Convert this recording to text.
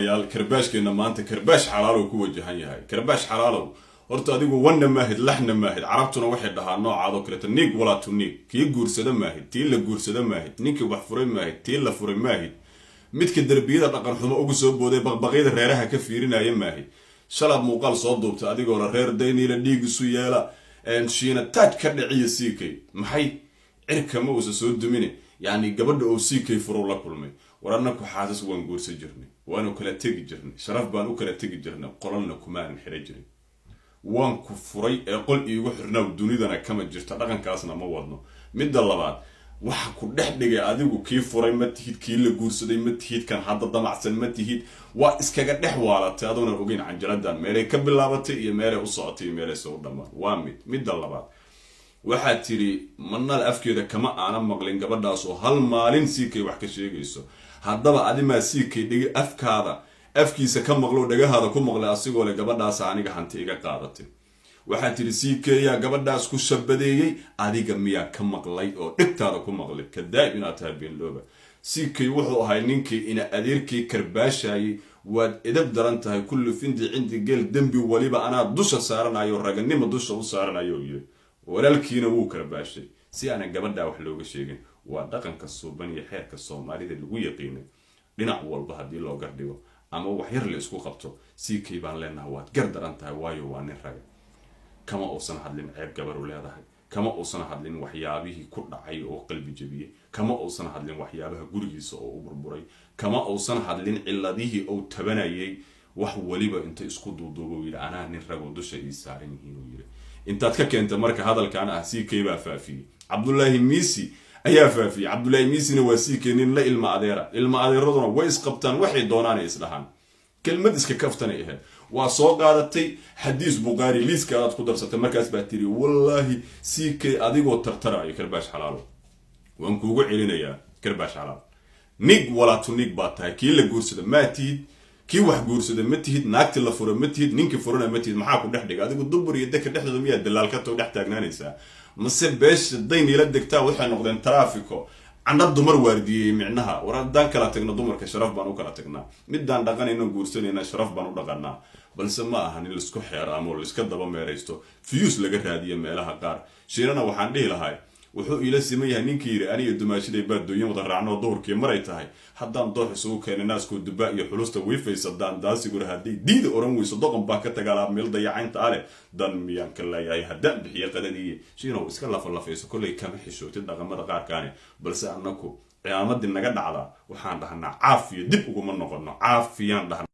yaal karbaashkeena maanta karbaash xalaalow ku wajahan yahay karbaash xalaalow horta adigu wanna maahid laxna maahid carabtuna waxay dhahaa noocaado kale niig walaa tuniig kii guursada maahid tii la guursada maahid ninkii wax furay maahid tii la furay maahid midka darbiyada dhaqan xumo ugu soo booday baqbaqayda reeraha ka fiirinaya maahid shalab muuqaal soo duubta adigoo la reer dayniila dhiigisu yeela shiina taaj ka dhiciya siikay maxay cirkama uusa soo dumine yani gabadha oo siikay furo la kulmay warana ku xaasas waan guursa jirnay waanu kala tagi jirnay sharaf baan u kala tagi jirnay qolalna kumaan xira jiray waan ku furay ee qol iigu xirnaa dunidana kama jirta dhaqankaasna ma wadno midda labaad waxa ku dhex dhigay adigu kii furay ma tihid kii la guursaday ma tihid kan hadda damacsan ma tihid waa iskaga dhex waalatay adoona ogeyn canjaladan meelay ka bilaabatay iyo meelay u socotay iyo meelay soo dhamaan waa midda labaad waxaa tiri manal afkeeda kama aana maqlin gabadhaas oo hal maalin siikay wax ka sheegayso haddaba adimaa siikay dhigi afkiisa ka maqlo dhagahaada ku maqlay asigoo le gabadhaas aniga hanti iga qaadatay waxaa tiri siikeeyaa gabadhaas ku shabadeeyey adiga miyaa ka maqlay oo dhigtaada ku maqlay kadaa'ib inaad tahay beenlooba siikay wuxuu ahay ninkii ina adeerkii karbaashayay waad edab daran tahay kullu findi cindi geel dembi waliba anaa dusha saaranayo raganimo dusha u saaranayo yiri walaalkiina wuu karbaashay si aanan gabadhaa wax looga sheegin waa dhaqanka suuban iyo xeerka Soomaalida lagu yaqiinay dhinac walba hadii loo gardhigo ama wax yar la isku qabto siikay baan leenahay waad gardaran tahay waayo waa nin rag kama uusan hadlin ceeb gabar u leedahay kama uusan hadlin waxyaabihii ku dhacay oo qalbi jabiyay kama uusan hadlin waxyaabaha gurigiisa oo u burburay kama uusan hadlin ciladihii oo tabanayay wax waliba inta isku duuduubo yiri anaa nin rag oo dusha ii saaran yihiin oo yiri intaad ka keenta marka hadalkan ah siikay baa faafiyay Cabdullaahi Miisi ayaa faafiyay Cabdullaahi Miisina waa siikay nin la ilma adeeraduna way isqabtaan waxay doonaan islahaan kelmad iska kaftanay ahayd waa soo qaadatay xadiis Bukhari liiska aad ku darsatay markaas baa tiri wallahi siikay adigoo tartarayo karbaash xalaalo waan kuugu celinayaa karbaash xalaalo nig wala tunig baa tahay kii la guursada ma tihid kii wax guursada ma tihid naagti la furo ma tihid ninki furana ma tihid maxaa ku dhex dhigay adigu dubur iyo dadka dhexdooda miyaa dalaalka too dhex taagnaanaysaa mase beesh dayniila degtaa waxay noqdeen traafiko عندنا دمر واردي معناها وردان كلا تجنا دمر كشرف بانو كلا تجنا مدان دقنا إنه جورسين شرف بانو دقنا بل سماها هني السكو حرام ولا السكو دبا ميريستو فيوس لقت هذه مالها قار شيرنا وحندي لهاي وحو إلى سميها نكير أنا يدماشي لي بدو يوم ضرعنا دور كي مريتهاي حدان دور سوق كان الناس كود دباء يحلوسته ويفي صدان داس يقول هدي ديد أورم ويصدقهم باكت على ميل ضيعين تعالى دان ميان كلا يا هدان بحياة قدنية شيرنا وإسكال الله فيس كل كم حشو تدق مدى قار كاني بل سأنكو قيامة النجد على وحان دهنا عافية دب وقوم النقطنا عافيان دهنا